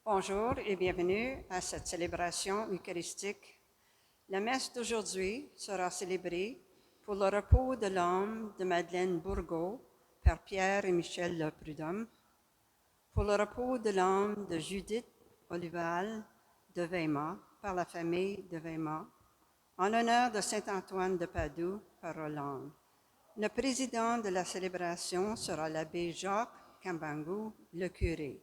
Bonjour et bienvenue à cette célébration eucharistique. La messe d'aujourd'hui sera célébrée pour le repos de l'âme de Madeleine Bourgault par Pierre et Michel Le Prudhomme, pour le repos de l'âme de Judith Olival de Weimar par la famille de Weimar, en l'honneur de Saint Antoine de Padoue par Roland. Le président de la célébration sera l'abbé Jacques Kambangou, le curé.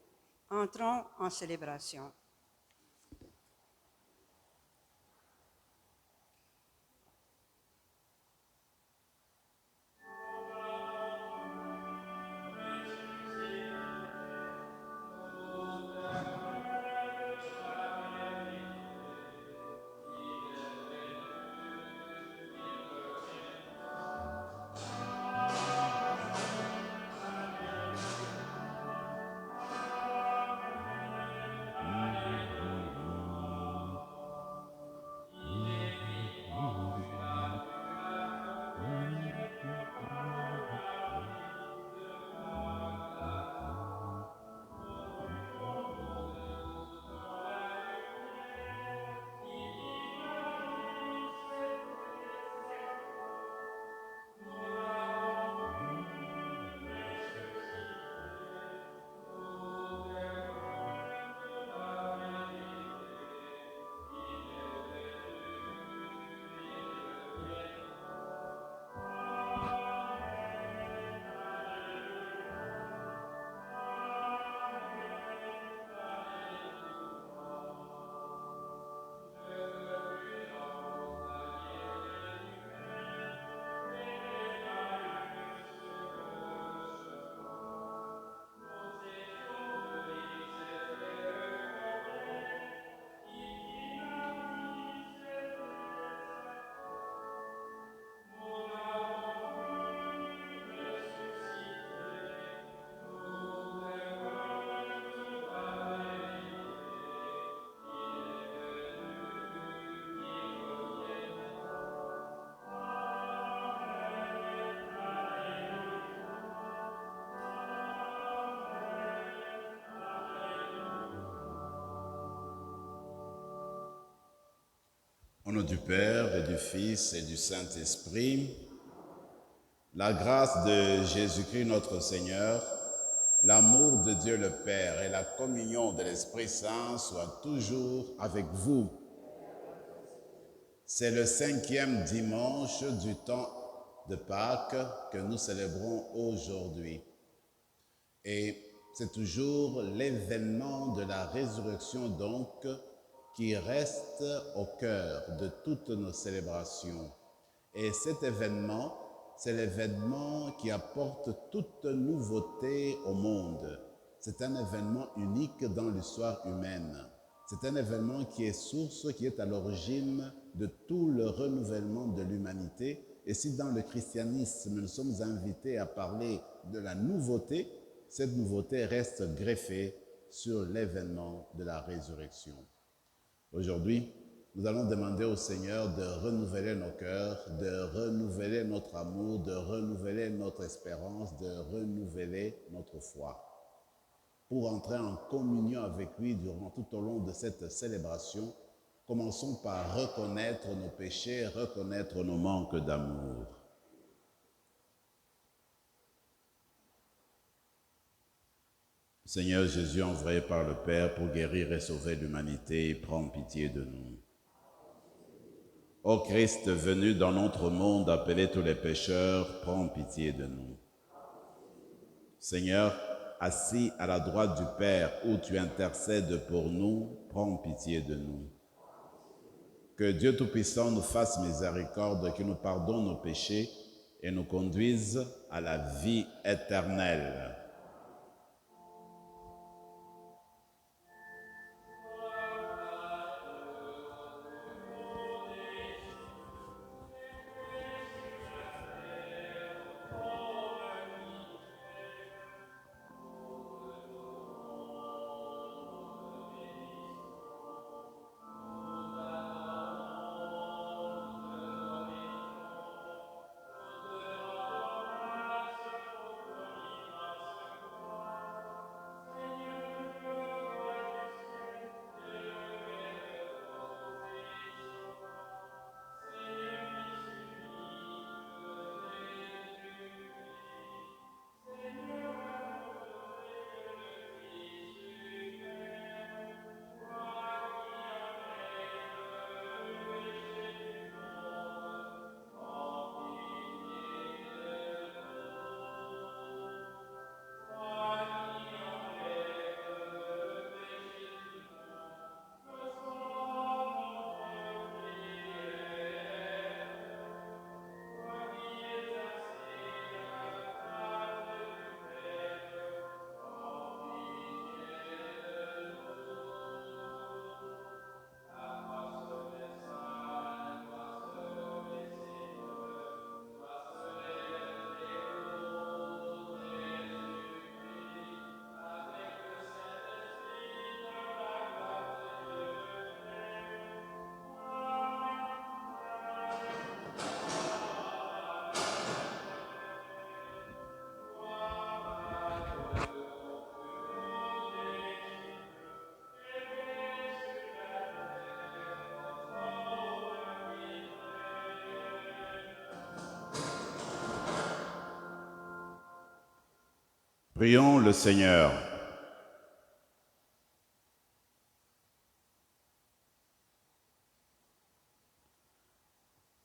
Entrons en célébration. Au nom du Père et du Fils et du Saint-Esprit, la grâce de Jésus-Christ notre Seigneur, l'amour de Dieu le Père et la communion de l'Esprit Saint soient toujours avec vous. C'est le 5e dimanche du temps de Pâques que nous célébrons aujourd'hui. Et c'est toujours l'événement de la résurrection donc qui reste au cœur de toutes nos célébrations. Et cet événement, c'est l'événement qui apporte toute nouveauté au monde. C'est un événement unique dans l'histoire humaine. C'est un événement qui est source, qui est à l'origine de tout le renouvellement de l'humanité. Et si dans le christianisme, nous sommes invités à parler de la nouveauté, cette nouveauté reste greffée sur l'événement de la résurrection. Aujourd'hui, nous allons demander au Seigneur de renouveler nos cœurs, de renouveler notre amour, de renouveler notre espérance, de renouveler notre foi. Pour entrer en communion avec lui tout au long de cette célébration, commençons par reconnaître nos péchés, reconnaître nos manques d'amour. Seigneur Jésus, envoyé par le Père pour guérir et sauver l'humanité, prends pitié de nous. Ô Christ venu dans notre monde appeler tous les pécheurs, prends pitié de nous. Seigneur, assis à la droite du Père où tu intercèdes pour nous, prends pitié de nous. Que Dieu Tout-Puissant nous fasse miséricorde, qu'il nous pardonne nos péchés et nous conduise à la vie éternelle. Prions le Seigneur.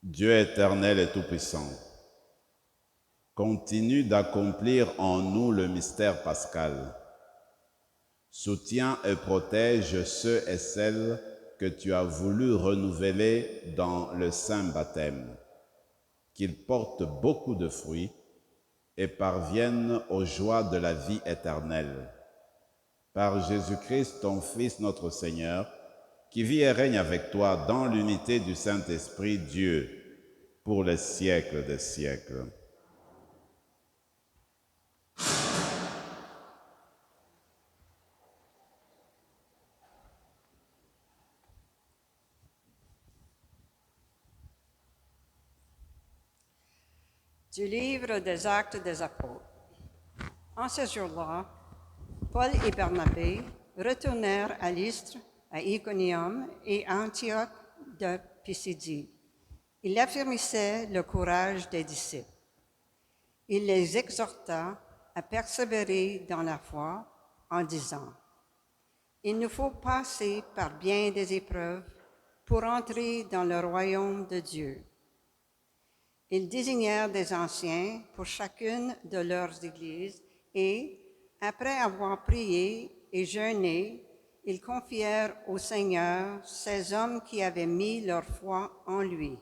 Dieu éternel et tout-puissant, continue d'accomplir en nous le mystère pascal. Soutiens et protège ceux et celles que tu as voulu renouveler dans le saint baptême, qu'ils portent beaucoup de fruits et parviennent aux joies de la vie éternelle. Par Jésus-Christ, ton Fils, notre Seigneur, qui vit et règne avec toi dans l'unité du Saint-Esprit, Dieu, pour les siècles des siècles. Du livre des Actes des Apôtres. En ce jour-là, Paul et Barnabé retournèrent à Lystre, à Iconium et à Antioche de Pisidie. Il affermissait le courage des disciples. Il les exhorta à persévérer dans la foi en disant: « Il nous faut passer par bien des épreuves pour entrer dans le royaume de Dieu. » Ils désignèrent des anciens pour chacune de leurs églises et, après avoir prié et jeûné, ils confièrent au Seigneur ces hommes qui avaient mis leur foi en lui.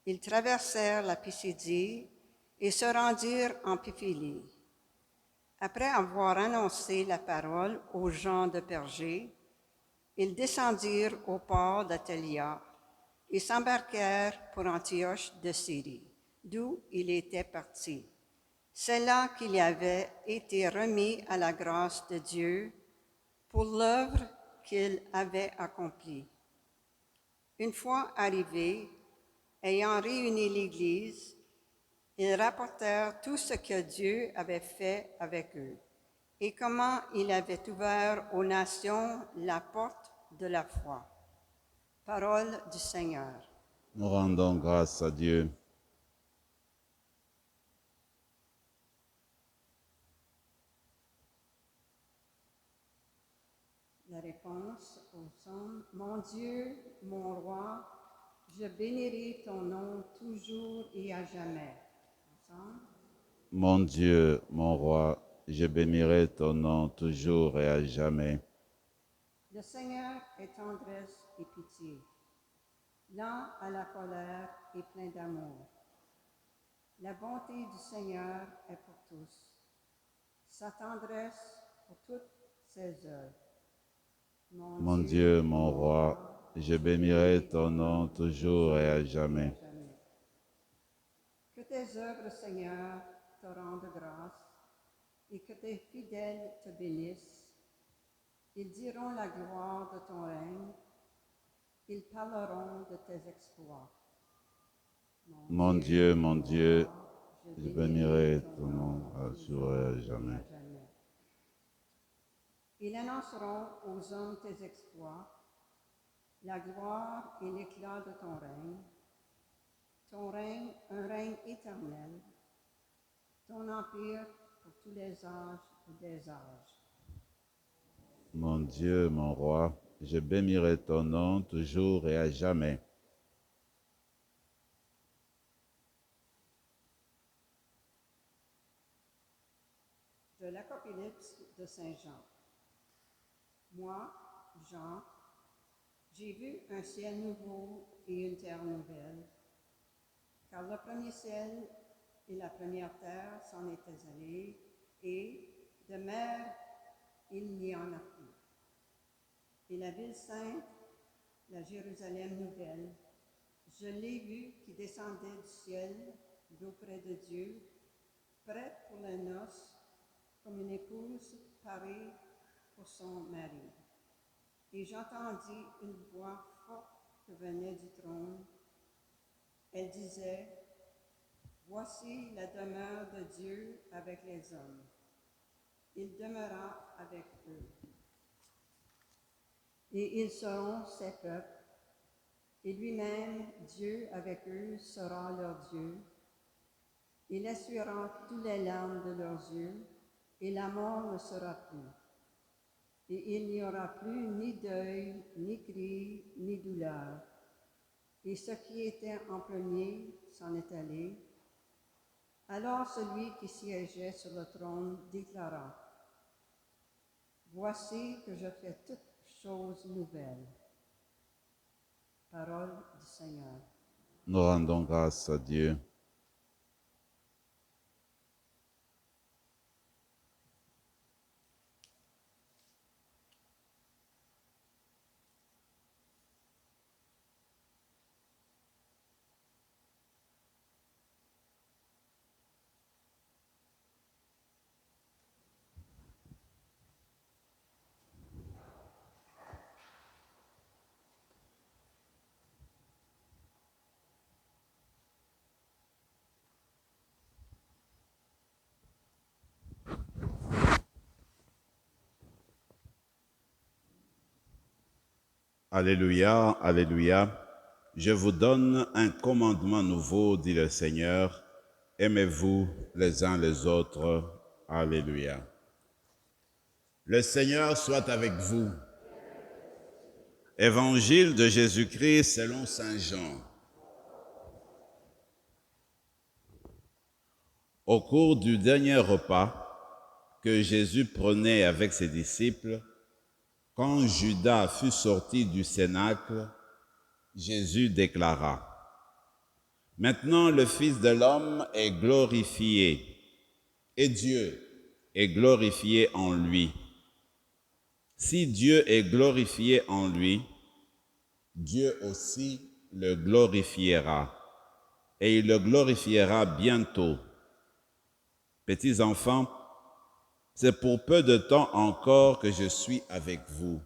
Ils traversèrent la Pisidie et se rendirent en Pamphylie. Après avoir annoncé la parole aux gens de Pergé, ils descendirent au port d'Attalia et s'embarquèrent pour Antioche de Syrie, d'où il était parti. C'est là qu'il avait été remis à la grâce de Dieu pour l'œuvre qu'il avait accomplie. Une fois arrivés, ayant réuni l'Église, ils rapportèrent tout ce que Dieu avait fait avec eux et comment il avait ouvert aux nations la porte de la foi. Parole du Seigneur. Nous rendons grâce à Dieu. La réponse au psaume: Mon Dieu, mon roi, je bénirai ton nom toujours et à jamais. Ensemble. Mon Dieu, mon roi, je bénirai ton nom toujours et à jamais. Le Seigneur est tendresse et pitié, lent à la colère et plein d'amour. La bonté du Seigneur est pour tous, sa tendresse pour toutes ses œuvres. Mon Dieu, mon roi, je bénirai ton nom toujours et à jamais. Que tes œuvres, Seigneur, te rendent grâce et que tes fidèles te bénissent. Ils diront la gloire de ton règne, ils parleront de tes exploits. Mon Dieu, je bénirai ton nom toujours et à jamais. Ils annonceront aux hommes tes exploits, la gloire et l'éclat de ton règne, un règne éternel, ton empire pour tous les âges des âges. Mon Dieu, mon roi, je bénirai ton nom toujours et à jamais. De l'Apocalypse de Saint Jean. Moi, Jean, j'ai vu un ciel nouveau et une terre nouvelle, car le premier ciel et la première terre s'en étaient allés, et de mer il n'y en a plus. Et la ville sainte, la Jérusalem nouvelle, je l'ai vue qui descendait du ciel d'auprès de Dieu, prête pour les noces, comme une épouse parée pour son mari. Et j'entendis une voix forte qui venait du trône. Elle disait: Voici la demeure de Dieu avec les hommes. Il demeurera avec eux. Et ils seront ses peuples, et lui-même, Dieu avec eux, sera leur Dieu. Il essuiera toutes les larmes de leurs yeux, et la mort ne sera plus. Et il n'y aura plus ni deuil, ni cri, ni douleur. Et ce qui était en premier s'en est allé. Alors celui qui siégeait sur le trône déclara, « Voici que je fais toutes choses nouvelles. » Parole du Seigneur. Nous rendons grâce à Dieu. Alléluia, alléluia. Je vous donne un commandement nouveau, dit le Seigneur. Aimez-vous les uns les autres. Alléluia. Le Seigneur soit avec vous. Évangile de Jésus-Christ selon saint Jean. Au cours du dernier repas que Jésus prenait avec ses disciples, quand Judas fut sorti du cénacle, Jésus déclara, « Maintenant le Fils de l'homme est glorifié, et Dieu est glorifié en lui. Si Dieu est glorifié en lui, Dieu aussi le glorifiera, et il le glorifiera bientôt. Petits enfants, c'est pour peu de temps encore que je suis avec vous.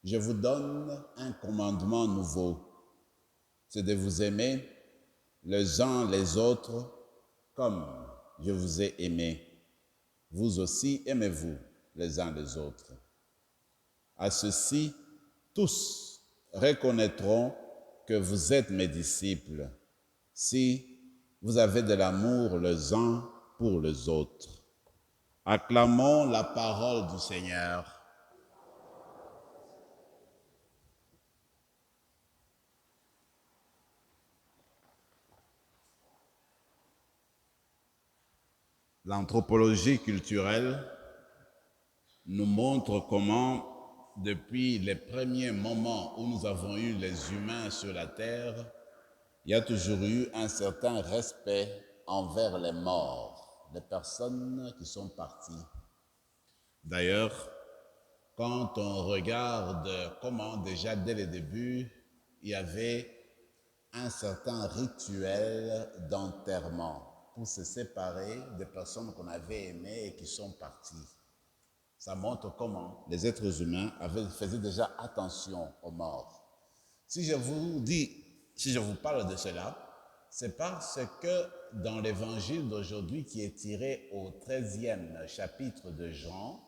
Je vous donne un commandement nouveau, c'est de vous aimer les uns les autres comme je vous ai aimé. Vous aussi aimez-vous les uns les autres. À ceci, tous reconnaîtront que vous êtes mes disciples, si vous avez de l'amour les uns pour les autres. Acclamons la parole du Seigneur. L'anthropologie culturelle nous montre comment, depuis les premiers moments où nous avons eu les humains sur la terre, il y a toujours eu un certain respect envers les morts, les personnes qui sont parties. D'ailleurs, quand on regarde comment déjà dès le début, il y avait un certain rituel d'enterrement pour se séparer des personnes qu'on avait aimées et qui sont parties. Ça montre comment les êtres humains faisaient déjà attention aux morts. Si je vous parle de cela, c'est parce que dans l'évangile d'aujourd'hui qui est tiré au 13e chapitre de Jean,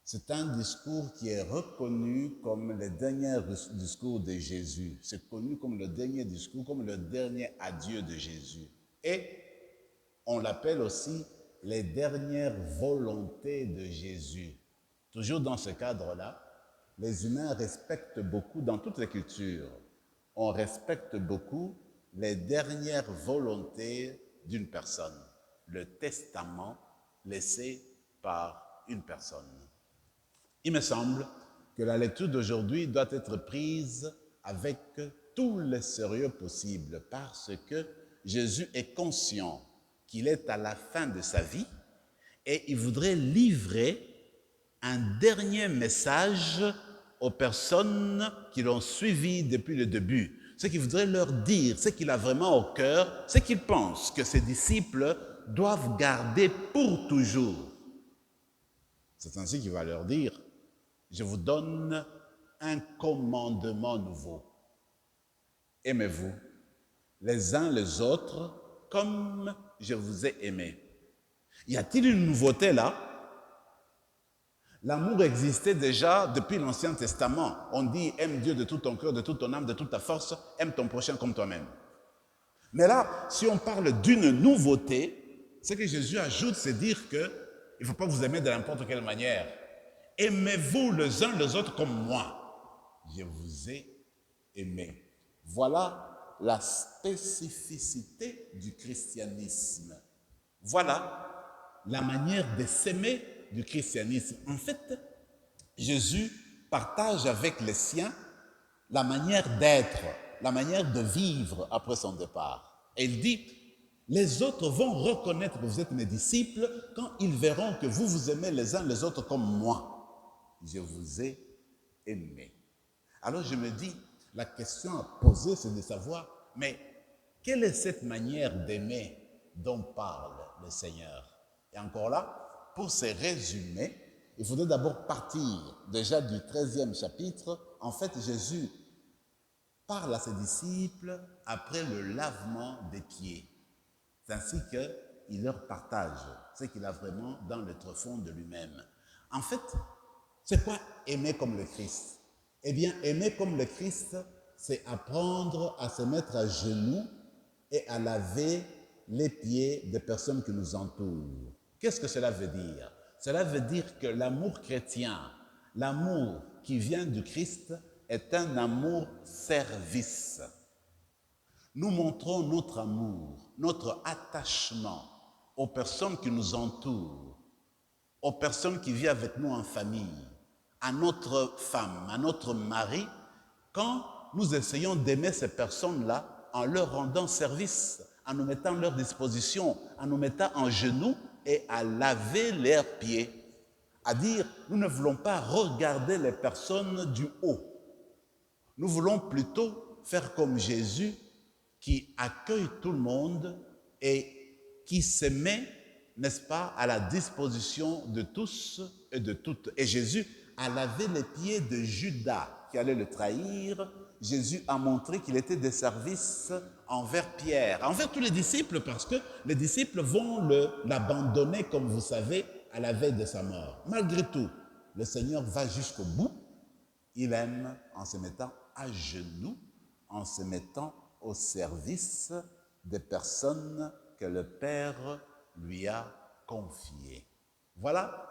c'est un discours qui est reconnu comme le dernier discours de Jésus. C'est connu comme le dernier discours, comme le dernier adieu de Jésus. Et on l'appelle aussi les dernières volontés de Jésus. Toujours dans ce cadre-là, les humains respectent beaucoup, dans toutes les cultures, on respecte beaucoup les dernières volontés d'une personne, le testament laissé par une personne. Il me semble que la lecture d'aujourd'hui doit être prise avec tout le sérieux possible parce que Jésus est conscient qu'il est à la fin de sa vie et il voudrait livrer un dernier message aux personnes qui l'ont suivi depuis le début. Ce qu'il voudrait leur dire, ce qu'il a vraiment au cœur, ce qu'il pense que ses disciples doivent garder pour toujours. C'est ainsi qu'il va leur dire, je vous donne un commandement nouveau. Aimez-vous les uns les autres comme je vous ai aimé. Y a-t-il une nouveauté là? L'amour existait déjà depuis l'Ancien Testament. On dit, aime Dieu de tout ton cœur, de toute ton âme, de toute ta force, aime ton prochain comme toi-même. Mais là, si on parle d'une nouveauté, ce que Jésus ajoute, c'est dire que il ne faut pas vous aimer de n'importe quelle manière. Aimez-vous les uns les autres comme moi. Je vous ai aimé. Voilà la spécificité du christianisme. Voilà la manière de s'aimer du christianisme. En fait, Jésus partage avec les siens la manière d'être, la manière de vivre après son départ. Et il dit, les autres vont reconnaître que vous êtes mes disciples quand ils verront que vous vous aimez les uns les autres comme moi. Je vous ai aimé. Alors je me dis, la question à poser, c'est de savoir, mais quelle est cette manière d'aimer dont parle le Seigneur? Et encore là, pour se résumer, il faudrait d'abord partir déjà du 13e chapitre. En fait, Jésus parle à ses disciples après le lavement des pieds. C'est ainsi qu'il leur partage ce qu'il a vraiment dans le tréfonds de lui-même. En fait, c'est quoi aimer comme le Christ? Eh bien, aimer comme le Christ, c'est apprendre à se mettre à genoux et à laver les pieds des personnes qui nous entourent. Qu'est-ce que cela veut dire? Cela veut dire que l'amour chrétien, l'amour qui vient du Christ, est un amour service. Nous montrons notre amour, notre attachement aux personnes qui nous entourent, aux personnes qui vivent avec nous en famille, à notre femme, à notre mari, quand nous essayons d'aimer ces personnes-là en leur rendant service, en nous mettant à leur disposition, en nous mettant en genoux et à laver leurs pieds. À dire, nous ne voulons pas regarder les personnes du haut. Nous voulons plutôt faire comme Jésus qui accueille tout le monde et qui se met, n'est-ce pas, à la disposition de tous et de toutes. Et Jésus a lavé les pieds de Judas qui allait le trahir. Jésus a montré qu'il était de service envers Pierre, envers tous les disciples, parce que les disciples vont l'abandonner, comme vous savez, à la veille de sa mort. Malgré tout, le Seigneur va jusqu'au bout. Il aime en se mettant à genoux, en se mettant au service des personnes que le Père lui a confiées. Voilà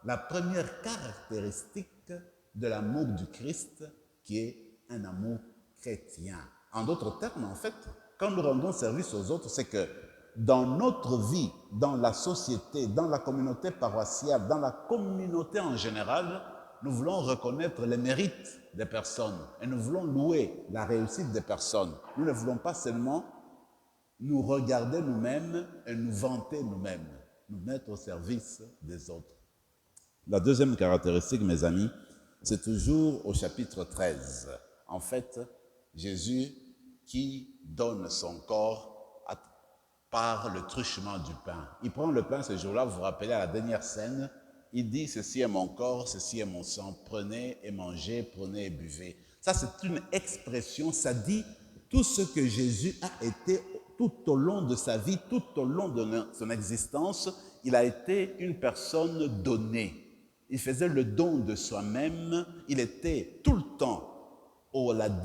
la première caractéristique de l'amour du Christ, qui est un amour chrétien. En d'autres termes, en fait, quand nous rendons service aux autres, c'est que dans notre vie, dans la société, dans la communauté paroissiale, dans la communauté en général, nous voulons reconnaître les mérites des personnes et nous voulons louer la réussite des personnes. Nous ne voulons pas seulement nous regarder nous-mêmes et nous vanter nous-mêmes, nous mettre au service des autres. La deuxième caractéristique, mes amis, c'est toujours au chapitre 13. En fait, Jésus qui donne son corps par le truchement du pain. Il prend le pain ce jour-là, vous vous rappelez à la dernière scène, il dit, ceci est mon corps, ceci est mon sang, prenez et mangez, prenez et buvez. Ça, c'est une expression, ça dit tout ce que Jésus a été tout au long de sa vie, tout au long de son existence. Il a été une personne donnée. Il faisait le don de soi-même, il était tout le temps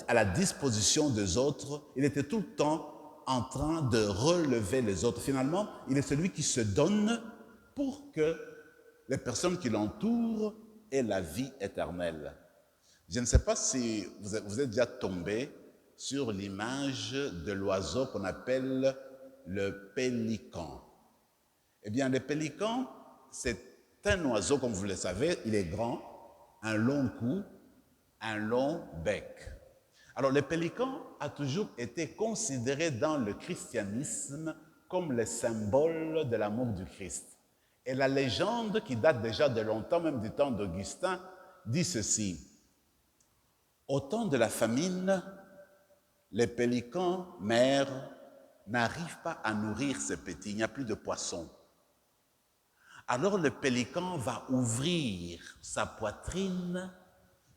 à la disposition des autres, il était tout le temps en train de relever les autres. Finalement, il est celui qui se donne pour que les personnes qui l'entourent aient la vie éternelle. Je ne sais pas si vous êtes déjà tombé sur l'image de l'oiseau qu'on appelle le pélican. Eh bien, le pélican, c'est un oiseau, comme vous le savez, il est grand, un long cou, un long bec. Alors, le pélican a toujours été considéré dans le christianisme comme le symbole de l'amour du Christ. Et la légende, qui date déjà de longtemps, même du temps d'Augustin, dit ceci. Au temps de la famine, les pélicans mères n'arrivent pas à nourrir ses petits, il n'y a plus de poissons. Alors le pélican va ouvrir sa poitrine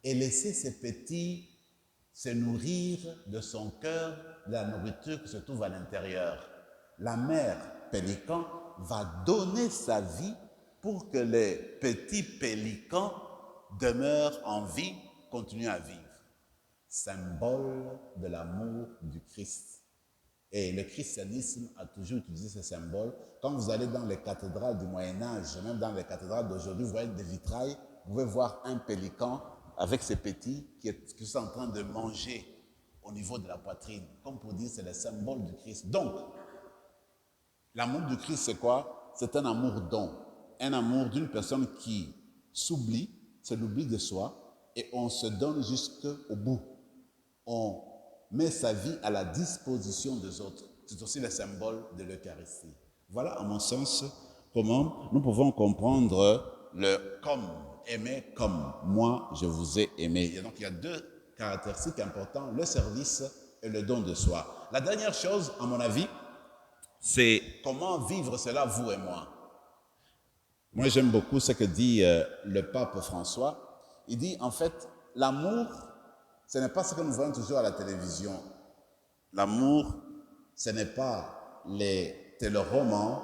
et laisser ses petits se nourrir de son cœur, de la nourriture qui se trouve à l'intérieur. La mère pélican va donner sa vie pour que les petits pélicans demeurent en vie, continuent à vivre. Symbole de l'amour du Christ. Et le christianisme a toujours utilisé ces symboles. Quand vous allez dans les cathédrales du Moyen-Âge, même dans les cathédrales d'aujourd'hui, vous voyez des vitrailles, vous pouvez voir un pélican avec ses petits qui sont en train de manger au niveau de la poitrine. Comme pour dire, c'est le symbole du Christ. Donc, l'amour du Christ, c'est quoi? C'est un amour don. Un amour d'une personne qui s'oublie, c'est l'oubli de soi, et on se donne jusqu'au bout. On met sa vie à la disposition des autres. C'est aussi le symbole de l'Eucharistie. Voilà, à mon sens, comment nous pouvons comprendre le comme, aimer comme moi je vous ai aimé. Et donc il y a deux caractéristiques importantes, le service et le don de soi. La dernière chose, à mon avis, c'est comment vivre cela, vous et moi. Moi, j'aime beaucoup ce que dit le pape François. Il dit, en fait, l'amour, ce n'est pas ce que nous voyons toujours à la télévision. L'amour, ce n'est pas les téléromans,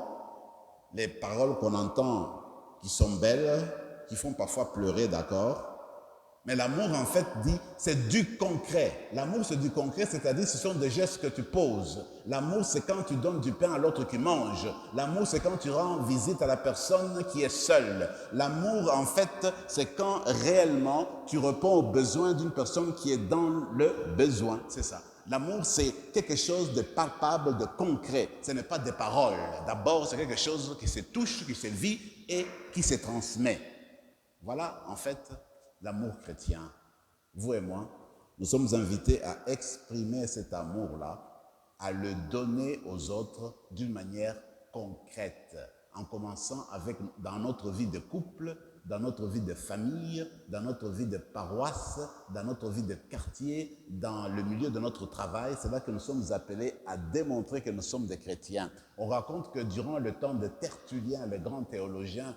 les paroles qu'on entend qui sont belles, qui font parfois pleurer, d'accord? Mais l'amour, en fait, dit, c'est du concret. L'amour, c'est du concret, c'est-à-dire ce sont des gestes que tu poses. L'amour, c'est quand tu donnes du pain à l'autre qui mange. L'amour, c'est quand tu rends visite à la personne qui est seule. L'amour, en fait, c'est quand réellement tu réponds aux besoins d'une personne qui est dans le besoin. C'est ça. L'amour, c'est quelque chose de palpable, de concret. Ce n'est pas des paroles. D'abord, c'est quelque chose qui se touche, qui se vit et qui se transmet. Voilà, en fait, l'amour chrétien. Vous et moi, nous sommes invités à exprimer cet amour-là, à le donner aux autres d'une manière concrète, en commençant avec, dans notre vie de couple, dans notre vie de famille, dans notre vie de paroisse, dans notre vie de quartier, dans le milieu de notre travail. C'est là que nous sommes appelés à démontrer que nous sommes des chrétiens. On raconte que durant le temps de Tertullien, le grand théologien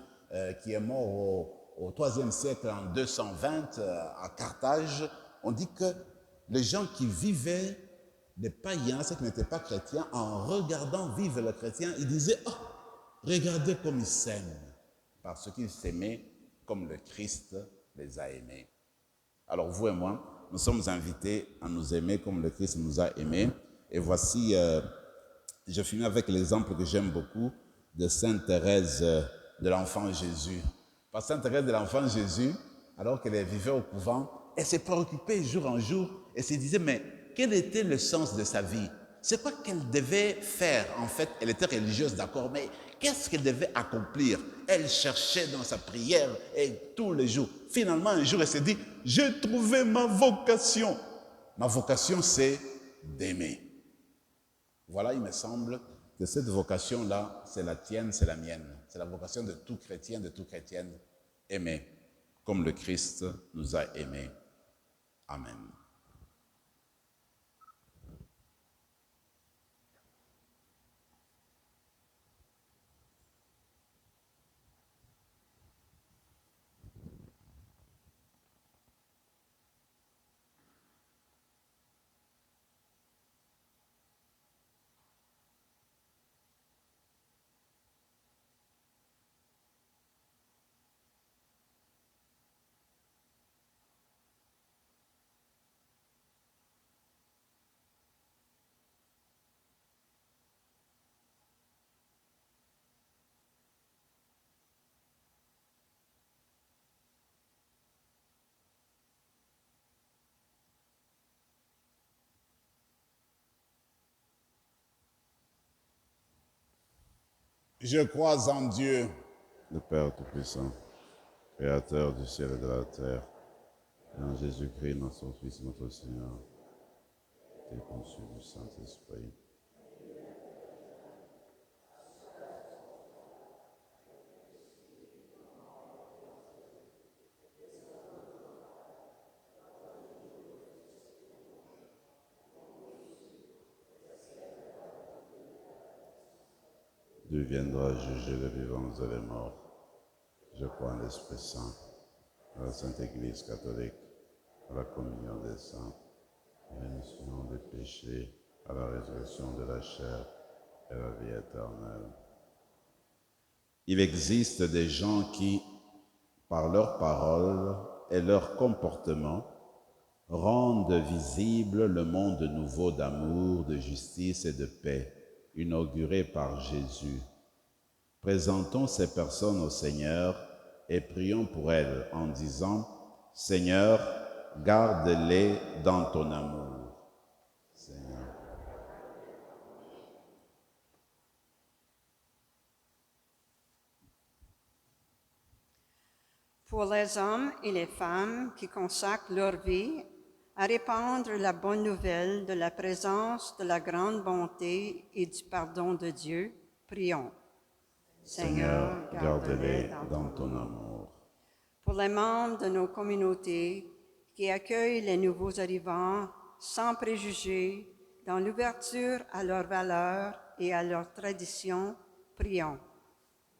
qui est mort au IIIe siècle, en 220, à Carthage, on dit que les gens qui vivaient, les païens, ceux qui n'étaient pas chrétiens, en regardant vivre le chrétien, ils disaient « Oh, regardez comme ils s'aiment !» parce qu'ils s'aimaient comme le Christ les a aimés. Alors vous et moi, nous sommes invités à nous aimer comme le Christ nous a aimés. Et voici, je finis avec l'exemple que j'aime beaucoup de Sainte Thérèse de l'Enfant Jésus. Parce que Sainte Thérèse de l'Enfant Jésus, alors qu'elle vivait au couvent, elle s'est préoccupée jour en jour et se disait, mais quel était le sens de sa vie? C'est quoi qu'elle devait faire? En fait, elle était religieuse, d'accord, mais qu'est-ce qu'elle devait accomplir? Elle cherchait dans sa prière et tous les jours. Finalement, un jour, elle s'est dit, j'ai trouvé ma vocation. Ma vocation, c'est d'aimer. Voilà, il me semble que cette vocation-là, c'est la tienne, c'est la mienne. C'est la vocation de tout chrétien, de toute chrétienne. Aimer, comme le Christ nous a aimés. Amen. Je crois en Dieu, le Père Tout-Puissant, Créateur du ciel et de la terre, et en Jésus-Christ, notre Fils, notre Seigneur, qui est conçu du Saint-Esprit. Dieu viendra juger les vivants et les morts. Je crois en l'Esprit Saint, à la Sainte Église catholique, à la communion des saints, à la rémission des péchés, à la résurrection de la chair et à la vie éternelle. il existe des gens qui, par leurs paroles et leur comportement, Rende visible le monde nouveau d'amour, de justice et de paix, inauguré par Jésus. Présentons ces personnes au Seigneur et prions pour elles en disant, « Seigneur, garde-les dans ton amour. » Seigneur. Pour les hommes et les femmes qui consacrent leur vie à répandre la bonne nouvelle de la présence de la grande bonté et du pardon de Dieu, prions. Seigneur, garde-les dans ton amour. Pour les membres de nos communautés qui accueillent les nouveaux arrivants sans préjugés, dans l'ouverture à leurs valeurs et à leurs traditions, prions.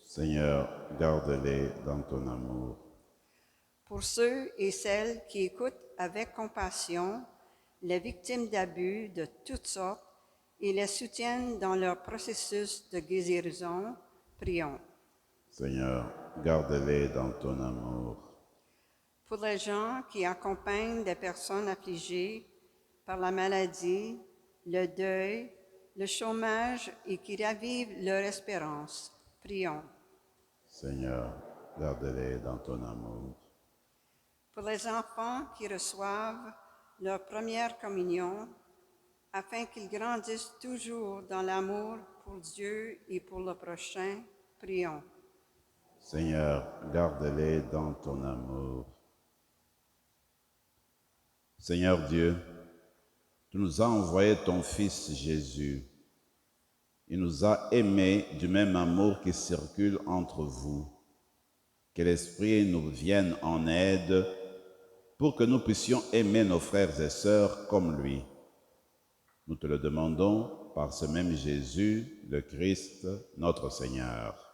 Seigneur, garde-les dans ton amour. Pour ceux et celles qui écoutent avec compassion les victimes d'abus de toutes sortes et les soutiennent dans leur processus de guérison, prions. Seigneur, garde-les dans ton amour. Pour les gens qui accompagnent des personnes affligées par la maladie, le deuil, le chômage et qui ravivent leur espérance, prions. Seigneur, garde-les dans ton amour. Pour les enfants qui reçoivent leur première communion, afin qu'ils grandissent toujours dans l'amour pour Dieu et pour le prochain, prions. Seigneur, garde-les dans ton amour. Seigneur Dieu, tu nous as envoyé ton Fils Jésus. Il nous a aimés du même amour qui circule entre vous. Que l'Esprit nous vienne en aide pour que nous puissions aimer nos frères et sœurs comme lui. Nous te le demandons par ce même Jésus, le Christ, notre Seigneur.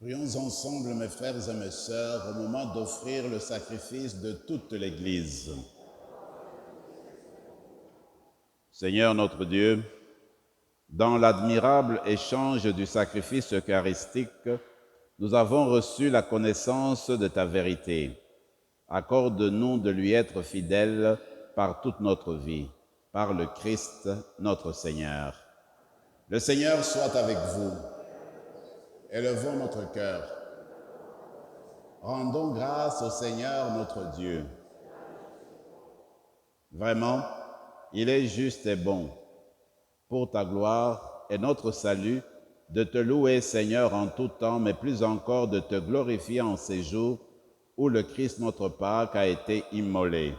Prions ensemble, mes frères et mes sœurs, au moment d'offrir le sacrifice de toute l'Église. Seigneur notre Dieu, dans l'admirable échange du sacrifice eucharistique, nous avons reçu la connaissance de ta vérité. Accorde-nous de lui être fidèles par toute notre vie, par le Christ notre Seigneur. Le Seigneur soit avec vous. Élevons notre cœur. Rendons grâce au Seigneur notre Dieu. Vraiment, il est juste et bon, pour ta gloire et notre salut, de te louer, Seigneur, en tout temps, mais plus encore de te glorifier en ces jours où le Christ notre Pâque a été immolé.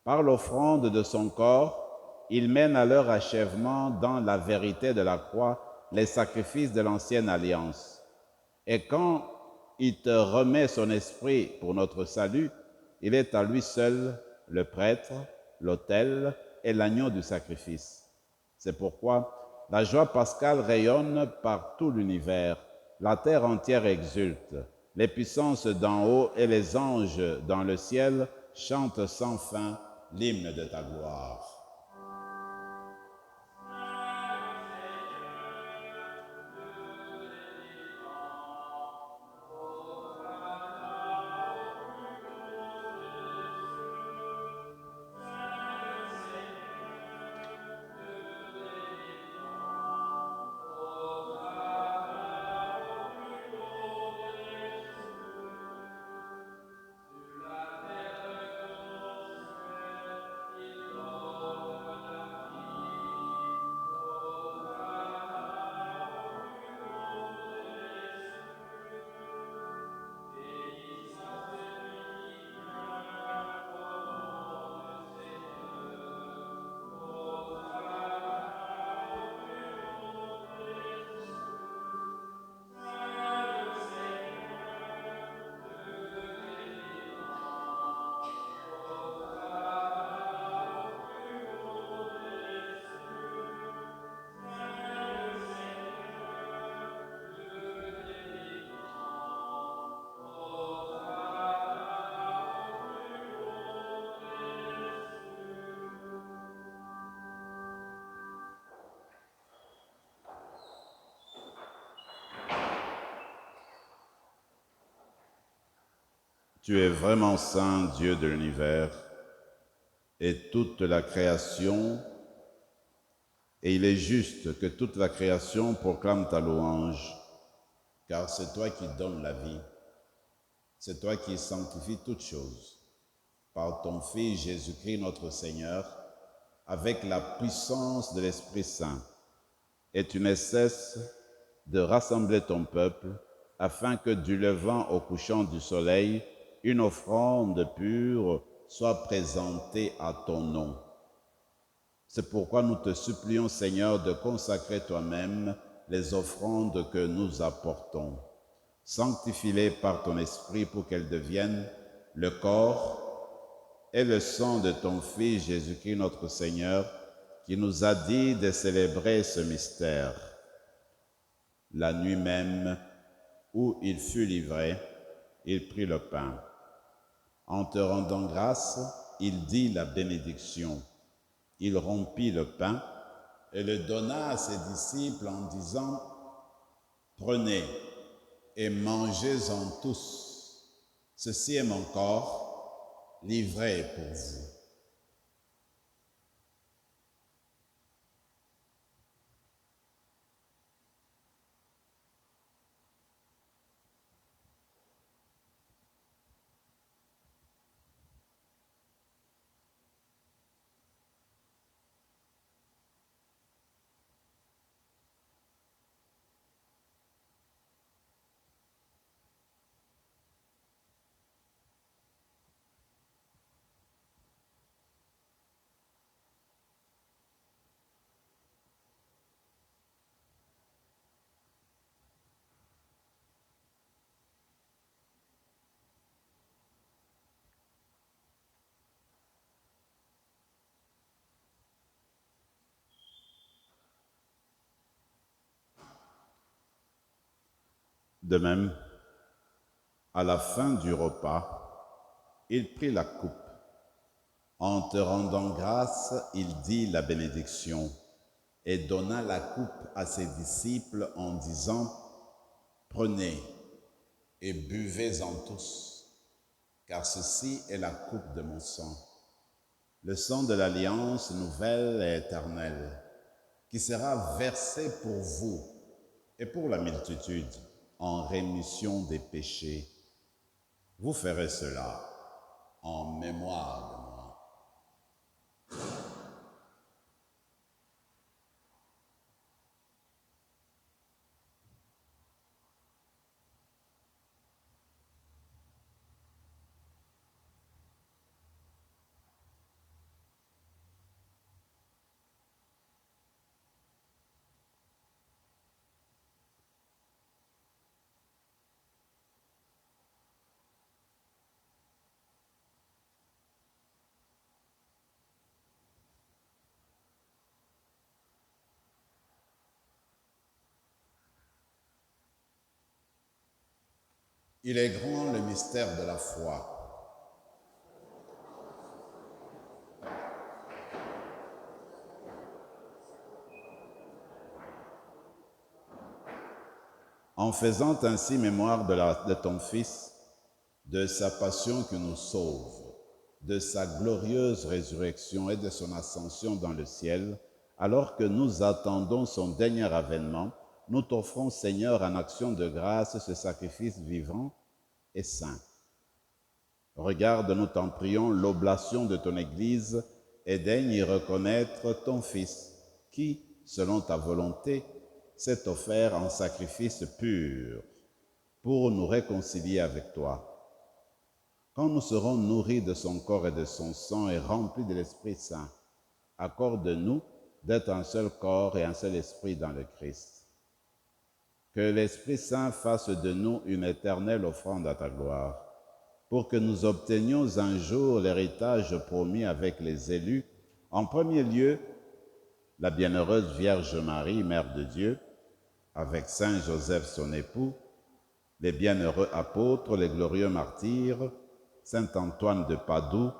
Par l'offrande de son corps, il mène à leur achèvement dans la vérité de la croix les sacrifices de l'ancienne alliance. Et quand il te remet son esprit pour notre salut, il est à lui seul le prêtre, l'autel et l'agneau du sacrifice. C'est pourquoi la joie pascale rayonne par tout l'univers, la terre entière exulte, les puissances d'en haut et les anges dans le ciel chantent sans fin l'hymne de ta gloire. Tu es vraiment saint, Dieu de l'univers, et toute la création, et il est juste que toute la création proclame ta louange, car c'est toi qui donnes la vie, c'est toi qui sanctifies toutes choses, par ton Fils Jésus-Christ notre Seigneur, avec la puissance de l'Esprit Saint, et tu ne cesses de rassembler ton peuple, afin que du levant au couchant du soleil, une offrande pure soit présentée à ton nom. C'est pourquoi nous te supplions, Seigneur, de consacrer toi-même les offrandes que nous apportons. Sanctifie-les par ton esprit pour qu'elles deviennent le corps et le sang de ton Fils Jésus-Christ notre Seigneur, qui nous a dit de célébrer ce mystère. La nuit même où il fut livré, il prit le pain. En te rendant grâce, il dit la bénédiction. Il rompit le pain et le donna à ses disciples en disant « Prenez et mangez-en tous. Ceci est mon corps livré pour vous. » De même, à la fin du repas, il prit la coupe. En te rendant grâce, il dit la bénédiction et donna la coupe à ses disciples en disant « Prenez et buvez-en tous, car ceci est la coupe de mon sang, le sang de l'alliance nouvelle et éternelle, qui sera versé pour vous et pour la multitude en rémission des péchés. Vous ferez cela en mémoire de moi. » Il est grand le mystère de la foi. En faisant ainsi mémoire de ton Fils, de sa passion qui nous sauve, de sa glorieuse résurrection et de son ascension dans le ciel, alors que nous attendons son dernier avènement, nous t'offrons, Seigneur, en action de grâce, ce sacrifice vivant et saint. Regarde, nous t'en prions, l'oblation de ton Église et daigne y reconnaître ton Fils, qui, selon ta volonté, s'est offert en sacrifice pur pour nous réconcilier avec toi. Quand nous serons nourris de son corps et de son sang et remplis de l'Esprit Saint, accorde-nous d'être un seul corps et un seul esprit dans le Christ. Que l'Esprit Saint fasse de nous une éternelle offrande à ta gloire, pour que nous obtenions un jour l'héritage promis avec les élus, en premier lieu, la bienheureuse Vierge Marie, Mère de Dieu, avec Saint Joseph son époux, les bienheureux apôtres, les glorieux martyrs, Saint Antoine de Padoue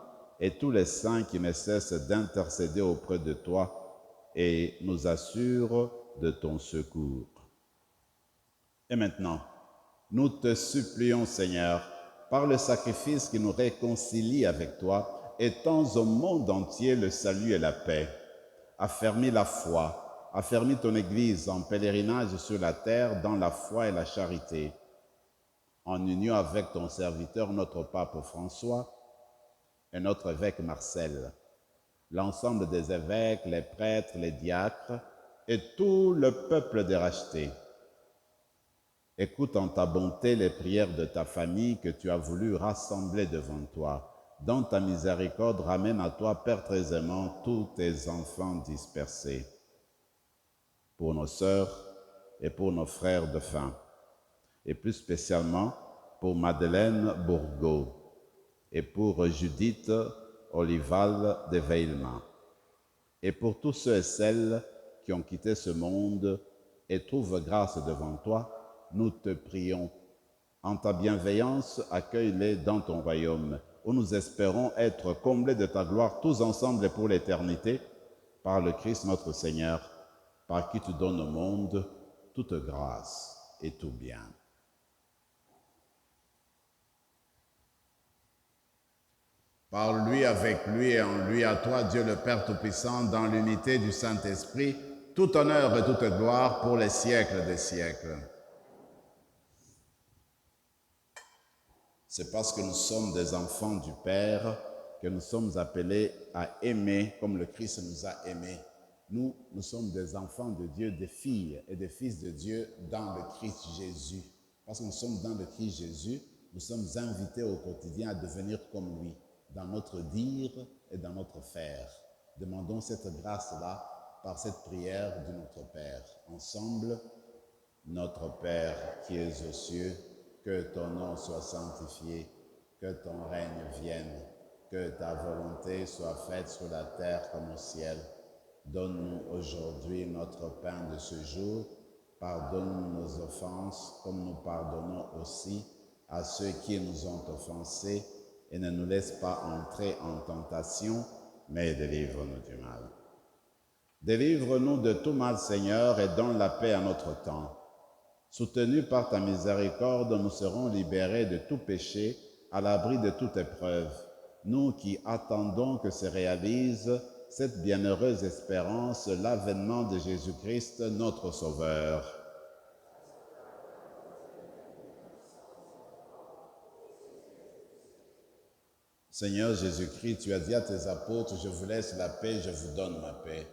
et tous les saints qui ne cessent d'intercéder auprès de toi et nous assurent de ton secours. Et maintenant, nous te supplions, Seigneur, par le sacrifice qui nous réconcilie avec toi, étends au monde entier le salut et la paix. Affermis la foi, affermis ton Église en pèlerinage sur la terre dans la foi et la charité, en union avec ton serviteur, notre pape François, et notre évêque Marcel, l'ensemble des évêques, les prêtres, les diacres, et tout le peuple des rachetés. Écoute en ta bonté les prières de ta famille que tu as voulu rassembler devant toi. Dans ta miséricorde, ramène à toi, Père très aimant, tous tes enfants dispersés. Pour nos sœurs et pour nos frères de faim, et plus spécialement pour Madeleine Bourgault et pour Judith Olival de Veilma, et pour tous ceux et celles qui ont quitté ce monde et trouvent grâce devant toi, nous te prions. En ta bienveillance, accueille-les dans ton royaume, où nous espérons être comblés de ta gloire tous ensemble et pour l'éternité, par le Christ notre Seigneur, par qui tu donnes au monde toute grâce et tout bien. Par lui, avec lui et en lui, à toi, Dieu le Père Tout-Puissant, dans l'unité du Saint-Esprit, tout honneur et toute gloire pour les siècles des siècles. C'est parce que nous sommes des enfants du Père que nous sommes appelés à aimer comme le Christ nous a aimés. Nous sommes des enfants de Dieu, des filles et des fils de Dieu dans le Christ Jésus. Parce que nous sommes dans le Christ Jésus, nous sommes invités au quotidien à devenir comme lui, dans notre dire et dans notre faire. Demandons cette grâce-là par cette prière de notre Père. Ensemble, notre Père qui es aux cieux, que ton nom soit sanctifié, que ton règne vienne, que ta volonté soit faite sur la terre comme au ciel. Donne-nous aujourd'hui notre pain de ce jour. Pardonne nos offenses comme nous pardonnons aussi à ceux qui nous ont offensés. Et ne nous laisse pas entrer en tentation, mais délivre-nous du mal. Délivre-nous de tout mal, Seigneur, et donne la paix à notre temps. Soutenus par ta miséricorde, nous serons libérés de tout péché, à l'abri de toute épreuve. Nous qui attendons que se réalise cette bienheureuse espérance, l'avènement de Jésus-Christ, notre Sauveur. Seigneur Jésus-Christ, tu as dit à tes apôtres, je vous laisse la paix, je vous donne ma paix.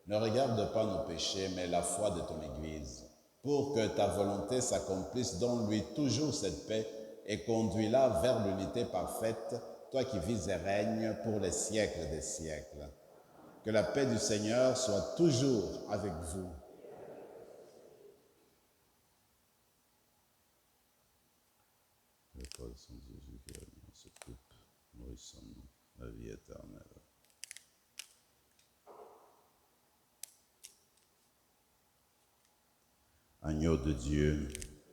Ne regarde pas nos péchés, mais la foi de ton Église, pour que ta volonté s'accomplisse, donne-lui toujours cette paix et conduis-la vers l'unité parfaite, toi qui vis et règnes pour les siècles des siècles. Que la paix du Seigneur soit toujours avec vous. Le corps de Saint Jésus qui a mis en ce couple, nourrissons-nous la vie éternelle. Agneau de Dieu,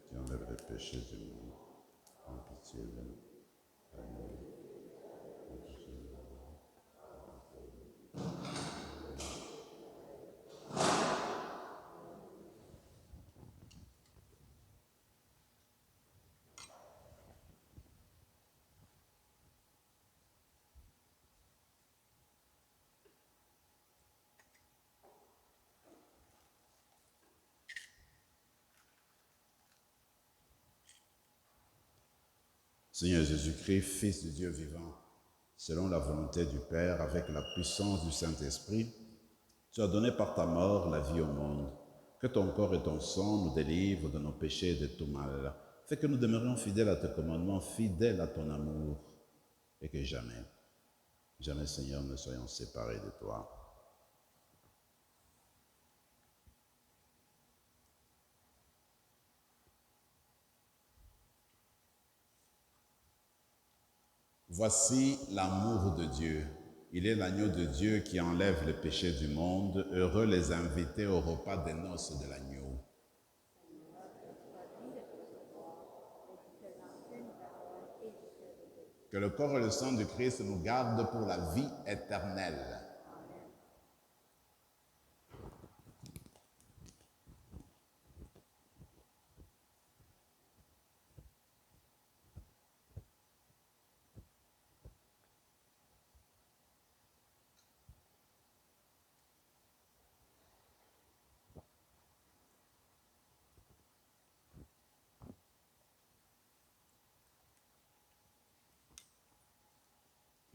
qui enlève les péchés du monde, ciel. Seigneur Jésus-Christ, Fils du Dieu vivant, selon la volonté du Père, avec la puissance du Saint-Esprit, tu as donné par ta mort la vie au monde. Que ton corps et ton sang nous délivrent de nos péchés et de tout mal. Fais que nous demeurions fidèles à tes commandements, fidèles à ton amour, et que jamais, jamais, Seigneur, ne soyons séparés de toi. Voici l'amour de Dieu. Il est l'agneau de Dieu qui enlève le péché du monde. Heureux les invités au repas des noces de l'agneau. Que le corps et le sang du Christ nous gardent pour la vie éternelle.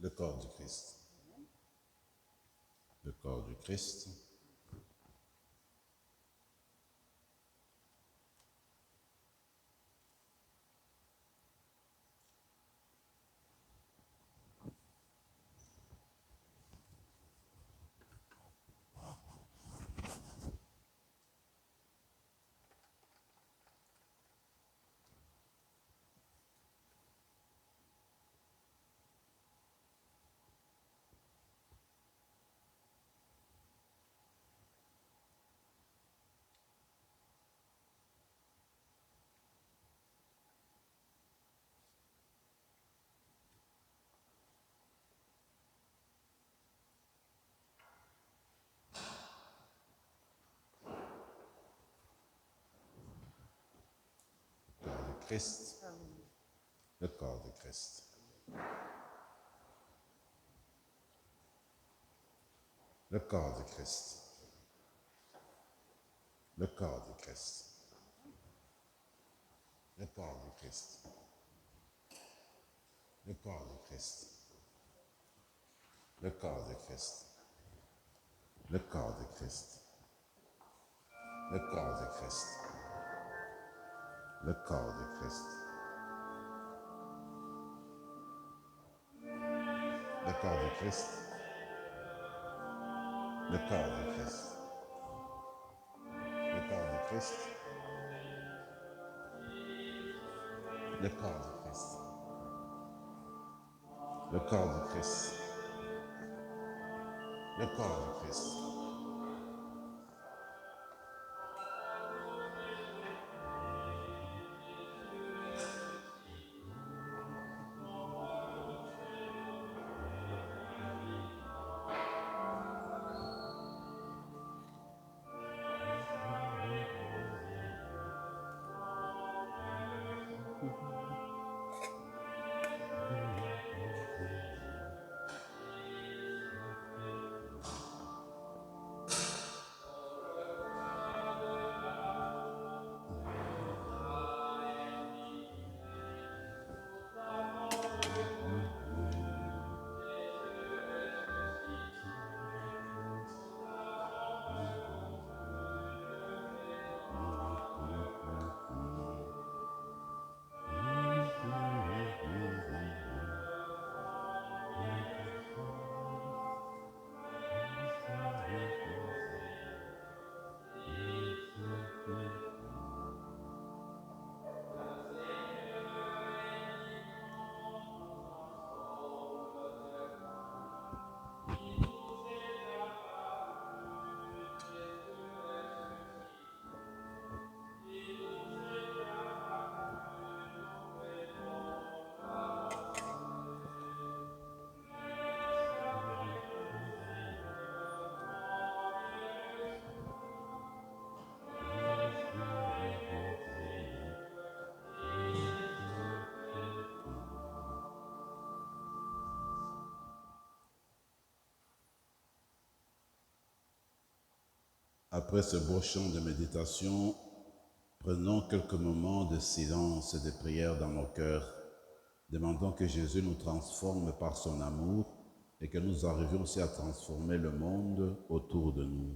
Le corps du Christ. Le corps du Christ. Christ, le corps de Christ. Le corps de Christ. Le corps de Christ. Le corps de Christ. Le corps de Christ. Le corps de Christ. Le corps de Christ. Le corps de Christ. Le corps de Christ. Le corps de Christ. Le corps de Christ. Le corps de Christ. Le corps de Christ. Le corps de Christ. Le corps de Christ. Après ce beau chant de méditation, prenons quelques moments de silence et de prière dans nos cœurs, demandant que Jésus nous transforme par son amour et que nous arrivions aussi à transformer le monde autour de nous.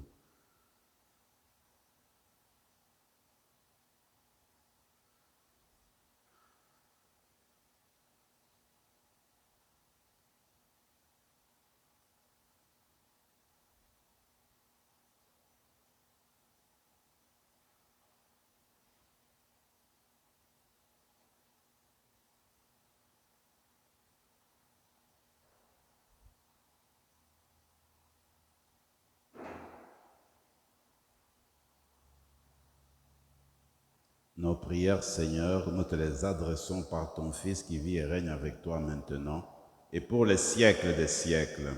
Nos prières, Seigneur, nous te les adressons par ton Fils qui vit et règne avec toi maintenant et pour les siècles des siècles.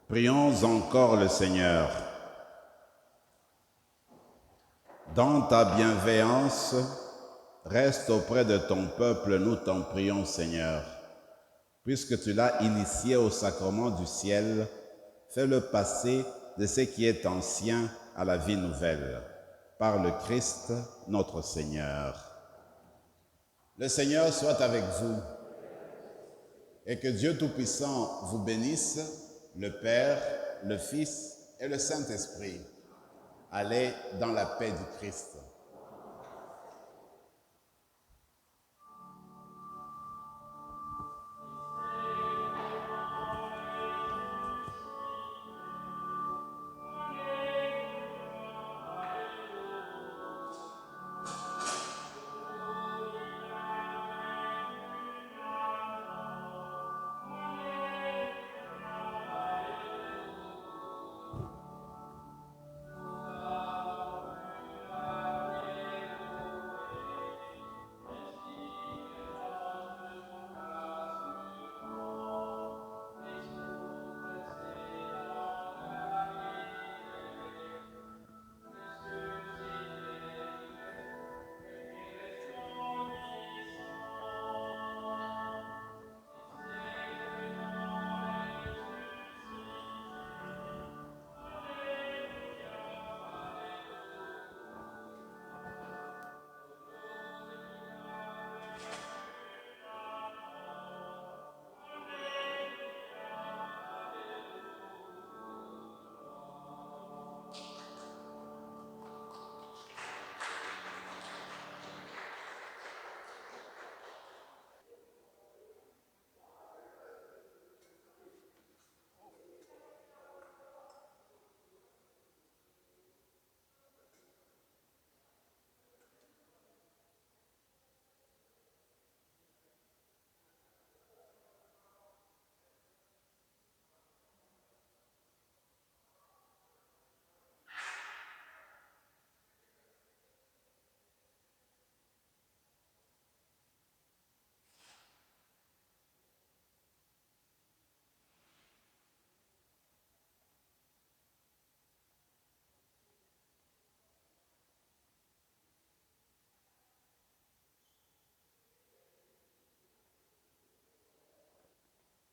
Prions encore le Seigneur. Dans ta bienveillance, reste auprès de ton peuple, nous t'en prions, Seigneur. Puisque tu l'as initié au sacrement du ciel, fais-le passer de ce qui est ancien à la vie nouvelle. Par le Christ, notre Seigneur. Le Seigneur soit avec vous et que Dieu Tout-Puissant vous bénisse, le Père, le Fils et le Saint-Esprit. Allez dans la paix du Christ.